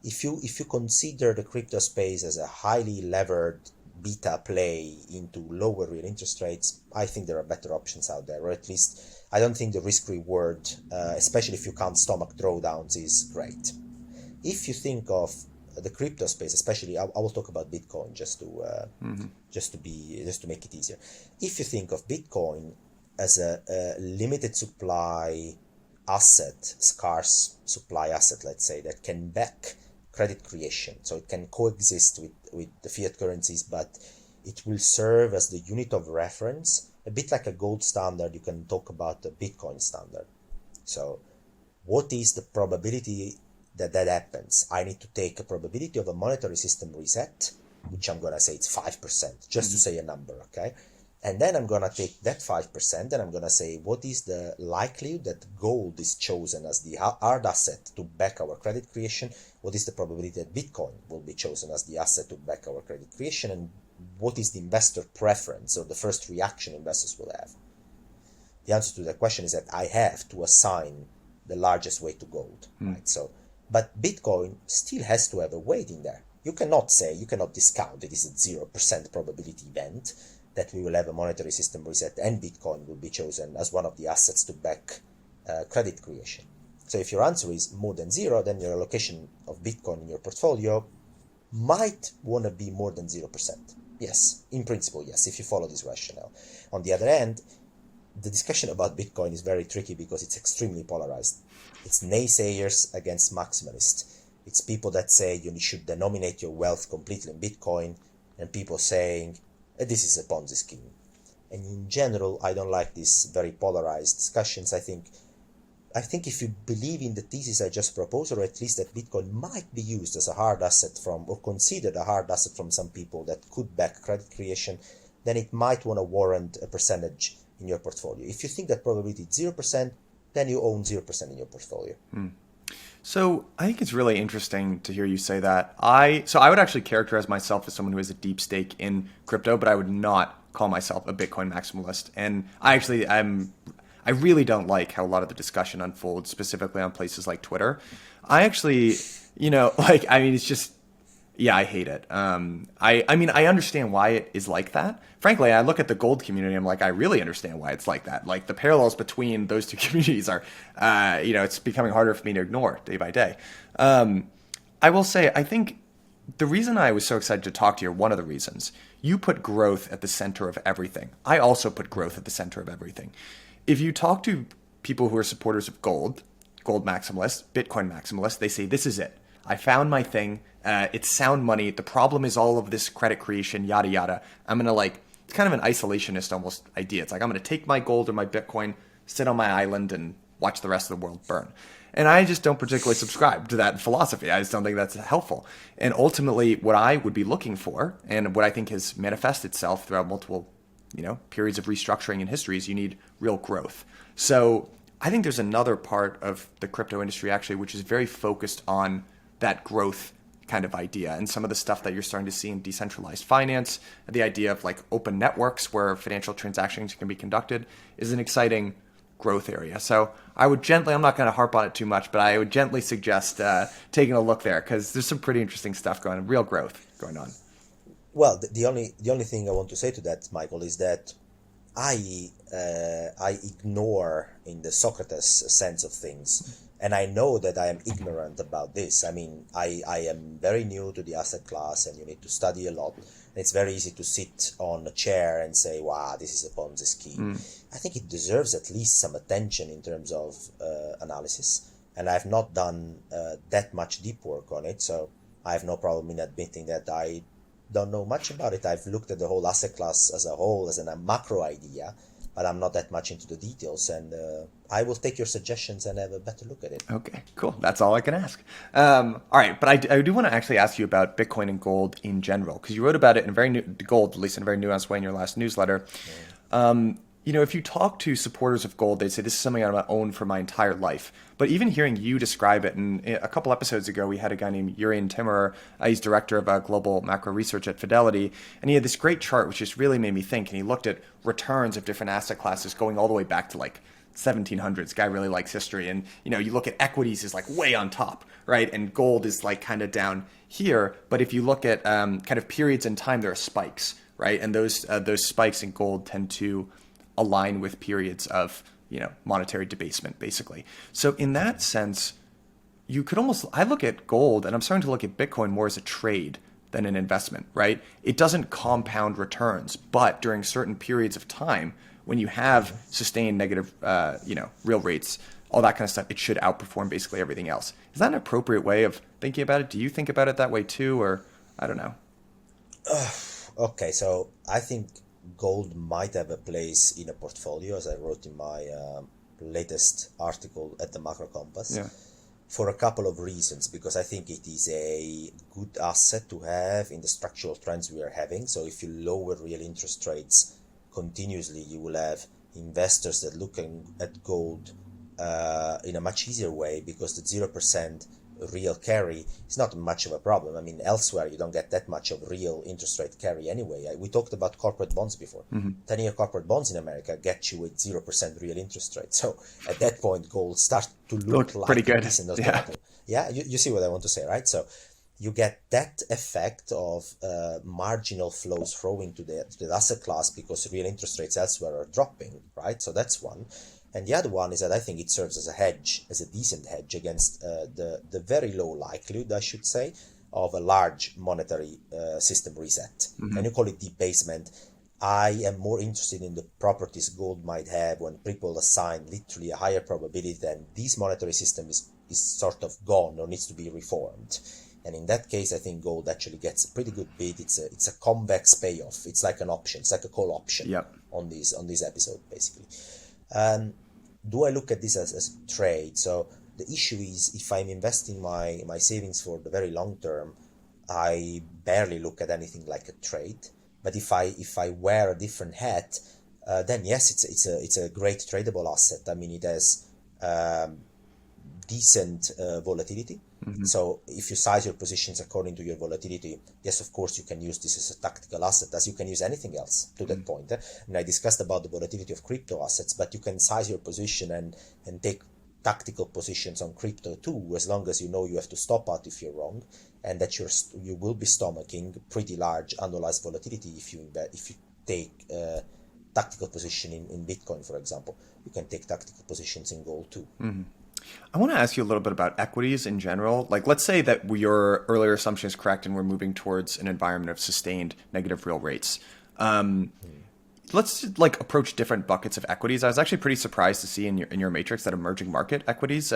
if you consider the crypto space as a highly levered beta play into lower real interest rates, I think there are better options out there, or at least I don't think the risk reward, especially if you can't stomach drawdowns, is great. If you think of the crypto space, especially, I will talk about Bitcoin just to make it easier. If you think of Bitcoin as a limited supply asset, scarce supply asset, let's say, that can back credit creation, so it can coexist with the fiat currencies, but it will serve as the unit of reference, a bit like a gold standard. You can talk about the Bitcoin standard. So what is the probability that happens? I need to take a probability of a monetary system reset, which I'm going to say it's 5%, just to say a number, okay? And then I'm going to take that 5% and I'm going to say, what is the likelihood that gold is chosen as the hard asset to back our credit creation? What is the probability that Bitcoin will be chosen as the asset to back our credit creation? And what is the investor preference, or the first reaction investors will have? the answer to that question is that I have to assign the largest weight to gold, right? So, but Bitcoin still has to have a weight in there. You cannot discount it is a 0% probability event that we will have a monetary system reset and Bitcoin will be chosen as one of the assets to back credit creation. So if your answer is more than zero, then your allocation of Bitcoin in your portfolio might want to be more than 0%. Yes, in principle, yes, if you follow this rationale. On the other hand, the discussion about Bitcoin is very tricky because it's extremely polarized. It's naysayers against maximalists. It's people that say you should denominate your wealth completely in Bitcoin, and people saying this is a Ponzi scheme. And in general, I don't like these very polarized discussions. I think if you believe in the thesis I just proposed, or at least that Bitcoin might be used as a hard asset or considered a hard asset from some people that could back credit creation, then it might want to warrant a percentage in your portfolio. If you think that probability is 0%, then you own 0% in your portfolio. So I think it's really interesting to hear you say that. So I would actually characterize myself as someone who has a deep stake in crypto, but I would not call myself a Bitcoin maximalist. And I really don't like how a lot of the discussion unfolds, specifically on places like Twitter. I actually, it's just, yeah, I hate it. I understand why it is like that. Frankly, I look at the gold community, I'm like, I really understand why it's like that. Like the parallels between those two communities are, it's becoming harder for me to ignore day by day. I will say, I think the reason I was so excited to talk to you, one of the reasons, you put growth at the center of everything. I also put growth at the center of everything. If you talk to people who are supporters of gold maximalists, Bitcoin maximalists, they say, this is it. I found my thing. It's sound money. The problem is all of this credit creation, yada, yada. I'm going to it's kind of an isolationist almost idea. It's like, I'm going to take my gold or my Bitcoin, sit on my island and watch the rest of the world burn. And I just don't particularly subscribe to that philosophy. I just don't think that's helpful. And ultimately, what I would be looking for, and what I think has manifested itself throughout multiple periods of restructuring in history, is you need real growth. So I think there's another part of the crypto industry actually, which is very focused on that growth kind of idea. And some of the stuff that you're starting to see in decentralized finance, the idea of open networks where financial transactions can be conducted, is an exciting growth area. So I would I'm not going to harp on it too much, but I would gently suggest taking a look there, because there's some pretty interesting stuff going on, real growth going on. Well, the only thing I want to say to that, Michael, is that I ignore in the Socrates sense of things, and I know that I am ignorant about this. I mean, I am very new to the asset class, and you need to study a lot. And it's very easy to sit on a chair and say, wow, this is a Ponzi scheme. I think it deserves at least some attention in terms of analysis, and I've not done that much deep work on it, so I have no problem in admitting that I don't know much about it. I've looked at the whole asset class as a whole, as a macro idea, but I'm not that much into the details, and I will take your suggestions and have a better look at it. Okay, cool. That's all I can ask. All right, but I do want to actually ask you about Bitcoin and gold in general, because you wrote about it in gold, at least in a very nuanced way in your last newsletter. If you talk to supporters of gold, they'd say, this is something I'm going to own for my entire life. But even hearing you describe it, and a couple episodes ago, we had a guy named Urian Timmerer. He's director of global macro research at Fidelity. And he had this great chart, which just really made me think. And he looked at returns of different asset classes going all the way back to 1700s. Guy really likes history. And, you look at equities is way on top, right? And gold is kind of down here. But if you look at kind of periods in time, there are spikes, right? And those spikes in gold tend to align with periods of monetary debasement, basically. So in that sense, you could I look at gold, and I'm starting to look at Bitcoin more as a trade than an investment, right? It doesn't compound returns, but during certain periods of time, when you have sustained negative, real rates, all that kind of stuff, it should outperform basically everything else. Is that an appropriate way of thinking about it? Do you think about it that way too, or I don't know? Okay, so I think gold might have a place in a portfolio, as I wrote in my latest article at the Macro Compass, for a couple of reasons. Because I think it is a good asset to have in the structural trends we are having. So if you lower real interest rates continuously, you will have investors that looking at gold in a much easier way, because the 0% real carry is not much of a problem. I mean, elsewhere you don't get that much of real interest rate carry anyway. We talked about corporate bonds before. 10-year corporate bonds in America get you with 0% real interest rate. So at that point, gold starts to look like pretty good. a decent alternative. Yeah, you see what I want to say, right? So you get that effect of marginal flows flowing to the asset class because real interest rates elsewhere are dropping, right? So that's one. And the other one is that I think it serves as a hedge, as a decent hedge against the very low likelihood, I should say, of a large monetary system reset. And you call it debasement. I am more interested in the properties gold might have when people assign literally a higher probability than this monetary system is sort of gone or needs to be reformed. And in that case, I think gold actually gets a pretty good bid. It's a convex payoff. It's like an option. It's like a call option on this episode, basically. Do I look at this as a trade? So the issue is if I'm investing my savings for the very long term, I barely look at anything like a trade. But if I wear a different hat, then yes, it's a great tradable asset. I mean, it has decent volatility. So if you size your positions according to your volatility, yes, of course, you can use this as a tactical asset, as you can use anything else to that point. And I discussed about the volatility of crypto assets, but you can size your position and take tactical positions on crypto too, as long as you know you have to stop out if you're wrong, and that you will be stomaching pretty large annualized volatility if you take tactical position in Bitcoin, for example. You can take tactical positions in gold too. I want to ask you a little bit about equities in general. Like, let's say that your earlier assumption is correct and we're moving towards an environment of sustained negative real rates. Let's approach different buckets of equities. I was actually pretty surprised to see in your matrix that emerging market equities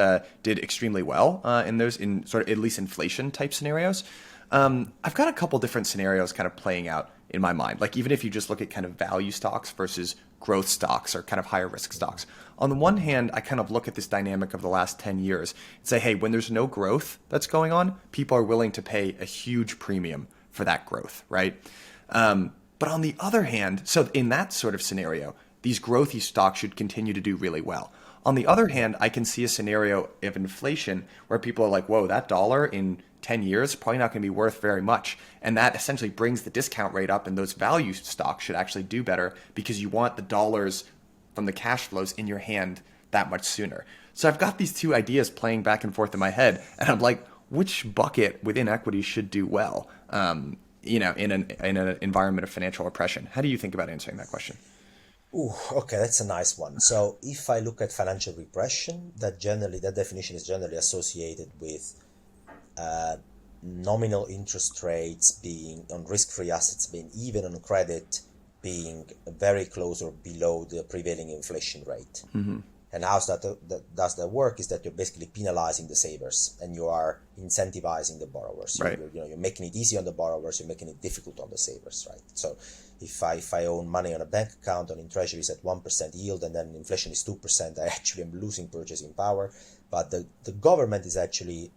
did extremely well in sort of at least inflation type scenarios. I've got a couple different scenarios kind of playing out in my mind. Like, even if you just look at kind of value stocks versus growth stocks or kind of higher risk stocks. On the one hand, I kind of look at this dynamic of the last 10 years and say, hey, when there's no growth that's going on, people are willing to pay a huge premium for that growth, right? But on the other hand, so in that sort of scenario, these growthy stocks should continue to do really well. On the other hand, I can see a scenario of inflation where people are like, whoa, that dollar in 10 years probably not going to be worth very much. And that essentially brings the discount rate up, and those value stocks should actually do better because you want the dollars from the cash flows in your hand that much sooner. So I've got these two ideas playing back and forth in my head, and I'm like, which bucket within equity should do well, in an environment of financial repression? How do you think about answering that question? Ooh, okay, that's a nice one. So if I look at financial repression, that definition is generally associated with nominal interest rates being on risk-free assets, being even on credit, being very close or below the prevailing inflation rate. And how does that work is that you're basically penalizing the savers and you are incentivizing the borrowers. Right. You're making it easy on the borrowers, you're making it difficult on the savers, right? So if I own money on a bank account and in treasuries at 1% yield and then inflation is 2%, I actually am losing purchasing power. But the government is actually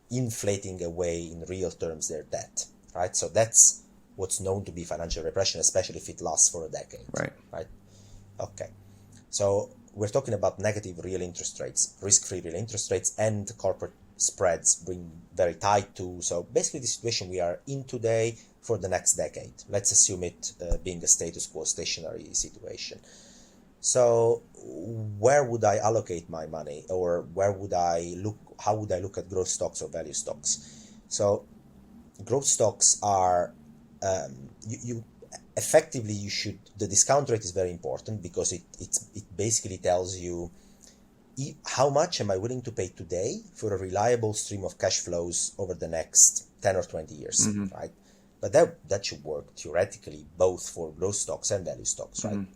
inflating away in real terms their debt, right? So that's what's known to be financial repression, especially if it lasts for a decade. Right? Okay. So we're talking about negative real interest rates, risk-free real interest rates, and corporate spreads being very tight too. So basically the situation we are in today for the next decade. Let's assume it being a status quo stationary situation. So where would I allocate my money, or how would I look at growth stocks or value stocks? So growth stocks are, the discount rate is very important because it basically tells you how much am I willing to pay today for a reliable stream of cash flows over the next 10 or 20 years, right? But that should work theoretically both for growth stocks and value stocks, right?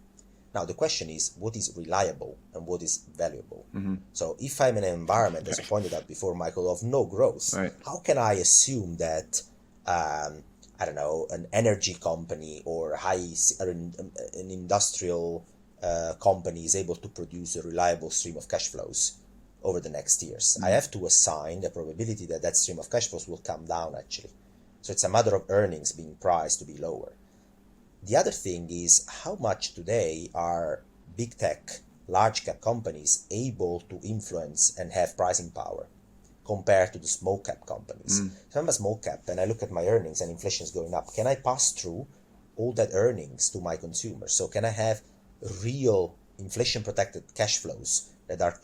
Now, the question is, what is reliable and what is valuable? So if I'm in an environment, as you pointed out before, Michael, of no growth, how can I assume that, I don't know, an energy company or an industrial company is able to produce a reliable stream of cash flows over the next years? I have to assign the probability that that stream of cash flows will come down, actually. So it's a matter of earnings being priced to be lower. The other thing is how much today are big tech, large cap companies able to influence and have pricing power. compared to the small cap companies. So I'm a small cap and I look at my earnings and inflation is going up. Can I pass through all that earnings to my consumers? So can I have real inflation protected cash flows that are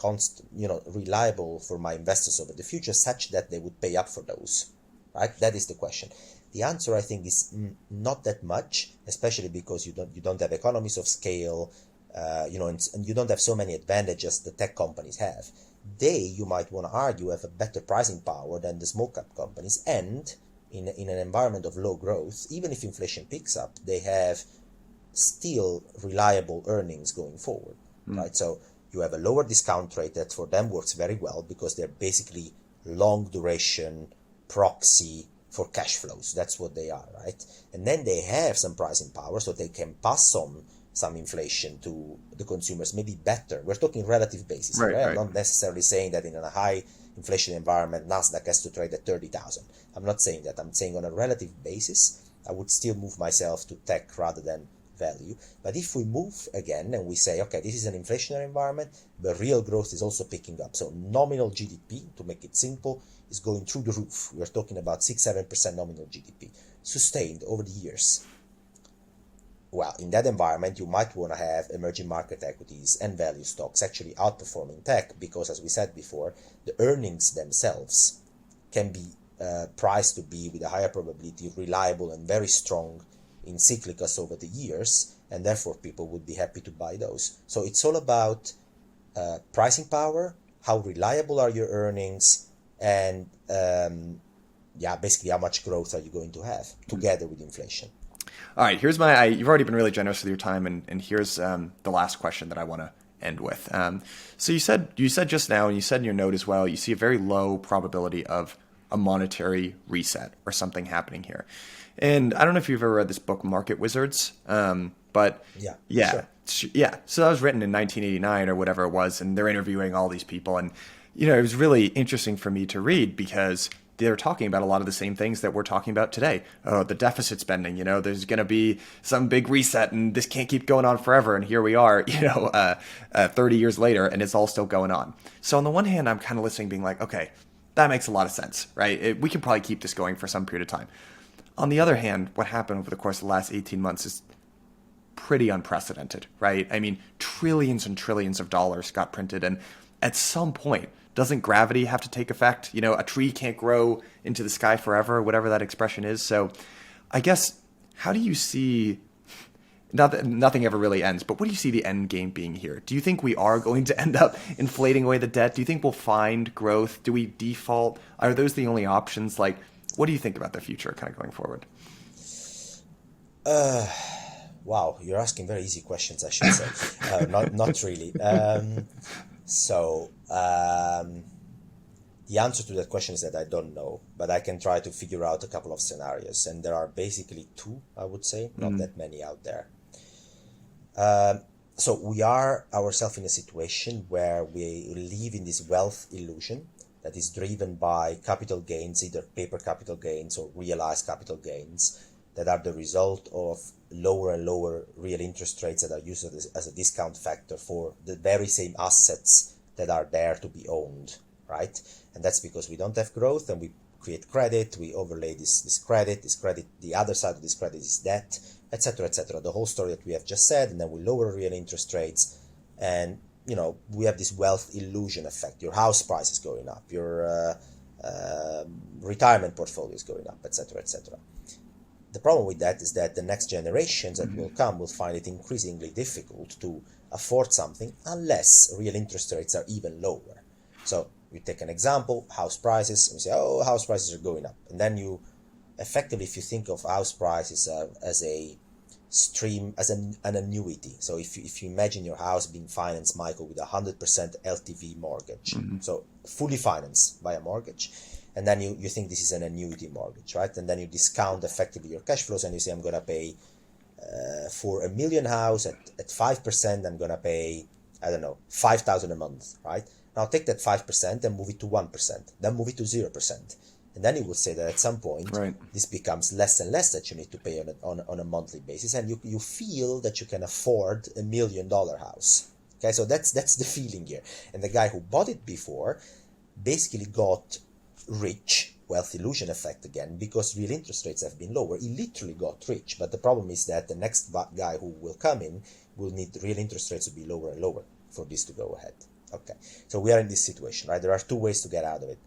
reliable for my investors over the future, such that they would pay up for those, right? That is the question. The answer, I think, is not that much, especially because you don't have economies of scale, and you don't have so many advantages the tech companies have. You might want to argue, have a better pricing power than the small cap companies, and in an environment of low growth, even if inflation picks up, they have still reliable earnings going forward, right? So you have a lower discount rate that for them works very well because they're basically long duration proxy for cash flows. That's what they are, right? And then they have some pricing power, so they can pass on some inflation to the consumers, maybe better. We're talking relative basis, right? I'm not necessarily saying that in a high inflation environment, Nasdaq has to trade at 30,000. I'm not saying that. I'm saying on a relative basis, I would still move myself to tech rather than value. But if we move again and we say, okay, this is an inflationary environment, but real growth is also picking up. So nominal GDP, to make it simple, is going through the roof. We're talking about 6-7% nominal GDP, sustained over the years. Well, in that environment, you might want to have emerging market equities and value stocks actually outperforming tech because, as we said before, the earnings themselves can be priced to be, with a higher probability, reliable and very strong in cyclicals over the years, and therefore people would be happy to buy those. So it's all about pricing power, how reliable are your earnings, and basically how much growth are you going to have together with inflation. All right, here's you've already been really generous with your time, and here's the last question that I want to end with. So you said just now, and you said in your note as well, you see a very low probability of a monetary reset or something happening here. And I don't know if you've ever read this book, Market Wizards, but Sure. So that was written in 1989 or whatever it was, and they're interviewing all these people, and it was really interesting for me to read because they're talking about a lot of the same things that we're talking about today. Oh, the deficit spending, there's going to be some big reset and this can't keep going on forever. And here we are, 30 years later, and it's all still going on. So on the one hand, I'm kind of listening being like, okay, that makes a lot of sense, right? We can probably keep this going for some period of time. On the other hand, what happened over the course of the last 18 months is pretty unprecedented, right? I mean, trillions and trillions of dollars got printed. And at some point, doesn't gravity have to take effect? A tree can't grow into the sky forever, whatever that expression is. So I guess, how do you see, not that nothing ever really ends, but what do you see the end game being here? Do you think we are going to end up inflating away the debt? Do you think we'll find growth? Do we default? Are those the only options? Like, what do you think about the future kind of going forward? Wow, you're asking very easy questions, I should say. Not really. The answer to that question is that I don't know, but I can try to figure out a couple of scenarios, and there are basically two, I would say, not that many out there. So we are ourselves in a situation where we live in this wealth illusion that is driven by capital gains, either paper capital gains or realized capital gains, that are the result of lower and lower real interest rates that are used as a discount factor for the very same assets that are there to be owned, right? And that's because we don't have growth and we create credit, we overlay this credit, the other side of this credit is debt, etc., etc. The whole story that we have just said, and then we lower real interest rates, and we have this wealth illusion effect. Your house price is going up, your retirement portfolio is going up, etc., etc. The problem with that is that the next generations that will come will find it increasingly difficult to afford something unless real interest rates are even lower. So you take an example, house prices, and you say, oh, house prices are going up. And then you effectively, if you think of house prices as a stream, as an annuity. So if you imagine your house being financed, Michael, with 100% LTV mortgage, so fully financed by a mortgage, and then you think this is an annuity mortgage, right? And then you discount effectively your cash flows and you say, I'm going to pay for a million house at 5%, I'm going to pay, I don't know, 5,000 a month, right? Now take that 5% and move it to 1%, then move it to 0%. And then you would say that at some point, this becomes less and less that you need to pay on a monthly basis. And you feel that you can afford $1 million house. Okay, so that's the feeling here. And the guy who bought it before basically got rich, wealth illusion effect again, because real interest rates have been lower. He literally got rich, but the problem is that the next guy who will come in will need the real interest rates to be lower and lower for this to go ahead. Okay, so we are in this situation, right? There are two ways to get out of it.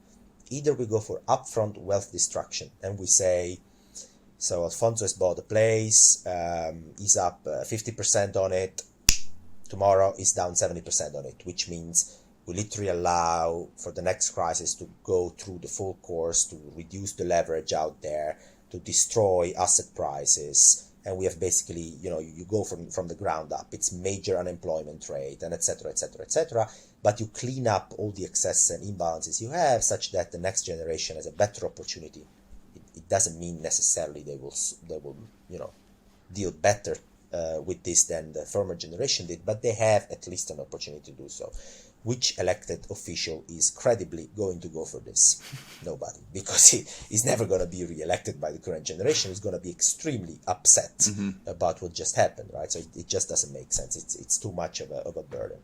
Either we go for upfront wealth destruction and we say, so Alfonso has bought a place, he's up 50% on it, tomorrow he's down 70% on it, which means we literally allow for the next crisis to go through the full course, to reduce the leverage out there, to destroy asset prices, and we have basically, you go from the ground up. It's major unemployment rate, and etc., etc., etc. But you clean up all the excess and imbalances you have, such that the next generation has a better opportunity. It doesn't mean necessarily they will deal better with this than the former generation did, but they have at least an opportunity to do so. Which elected official is credibly going to go for this? Nobody, because he's never going to be re-elected by the current generation. He's going to be extremely upset about what just happened, right? So it just doesn't make sense. It's too much of a burden.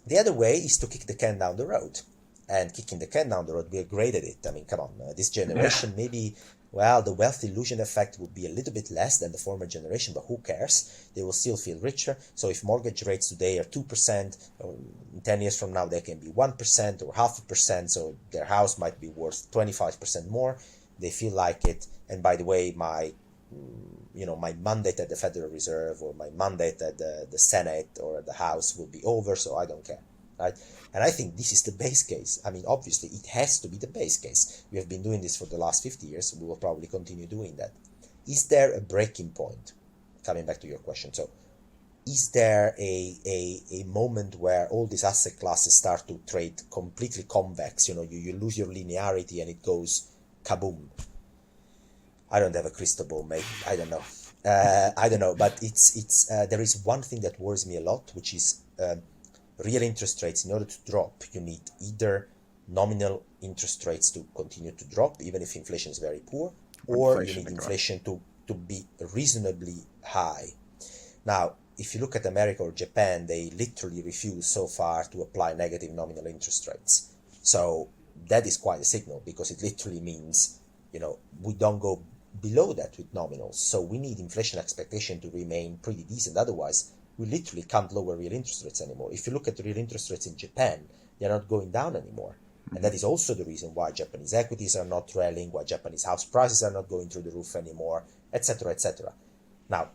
The other way is to kick the can down the road. And kicking the can down the road, we're great at it. I mean, come on, this generation maybe, well, the wealth illusion effect would be a little bit less than the former generation, but who cares? They will still feel richer. So if mortgage rates today are 2%, or 10 years from now they can be 1% or 0.5%, so their house might be worth 25% more. They feel like it. And by the way, my mandate at the Federal Reserve or my mandate at the Senate or at the House will be over, so I don't care. Right? And I think this is the base case. I mean, obviously, it has to be the base case. We have been doing this for the last 50 years. We will probably continue doing that. Is there a breaking point? Coming back to your question. So, is there a moment where all these asset classes start to trade completely convex? You lose your linearity and it goes kaboom. I don't have a crystal ball, mate. I don't know. But it's there is one thing that worries me a lot, which is real interest rates. In order to drop, you need either nominal interest rates to continue to drop, even if inflation is very poor, or you need inflation to be reasonably high. Now, if you look at America or Japan, they literally refuse so far to apply negative nominal interest rates. So that is quite a signal, because it literally means, we don't go below that with nominals. So we need inflation expectation to remain pretty decent. Otherwise, we literally can't lower real interest rates anymore. If you look at the real interest rates in Japan, they're not going down anymore. And that is also the reason why Japanese equities are not rallying, why Japanese house prices are not going through the roof anymore, etc., etc. Now,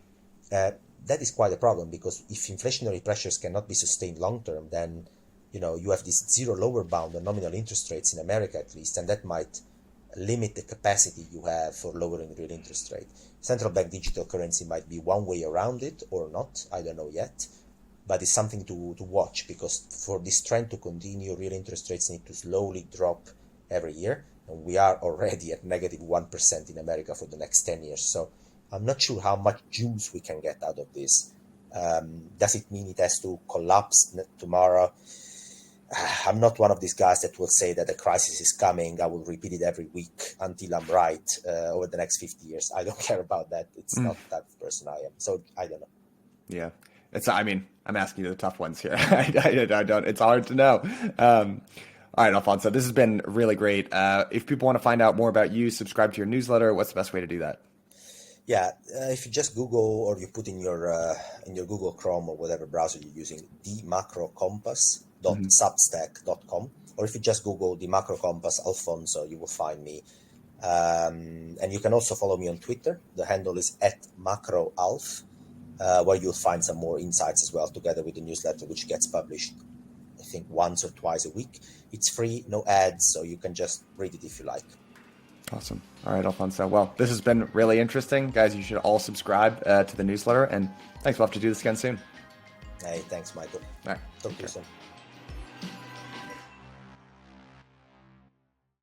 that is quite a problem, because if inflationary pressures cannot be sustained long term, then you have this zero lower bound on nominal interest rates in America at least, and that might limit the capacity you have for lowering real interest rate. Central bank digital currency might be one way around it or not, I don't know yet, but it's something to watch, because for this trend to continue, real interest rates need to slowly drop every year, and we are already at negative 1% in America for the next 10 years, so I'm not sure how much juice we can get out of this. Does it mean it has to collapse tomorrow? I'm not one of these guys that will say that a crisis is coming. I will repeat it every week until I'm right over the next 50 years. I don't care about that. It's not that person I am. So I don't know. Yeah. I'm asking you the tough ones here. I don't, it's hard to know. All right, Alfonso, this has been really great. If people want to find out more about you, subscribe to your newsletter, what's the best way to do that? Yeah, if you just Google, or you put in your Google Chrome or whatever browser you're using, themacrocompass.substack.com, or if you just Google the Macro Compass Alfonso, you will find me. And you can also follow me on Twitter. The handle is @macroalf, where you'll find some more insights as well, together with the newsletter, which gets published, I think, once or twice a week. It's free, no ads, so you can just read it if you like. Awesome. All right, Alfonso. Well, this has been really interesting. Guys, you should all subscribe to the newsletter, and thanks. We'll have to do this again soon. Hey, thanks, Michael. All right. Talk to you soon.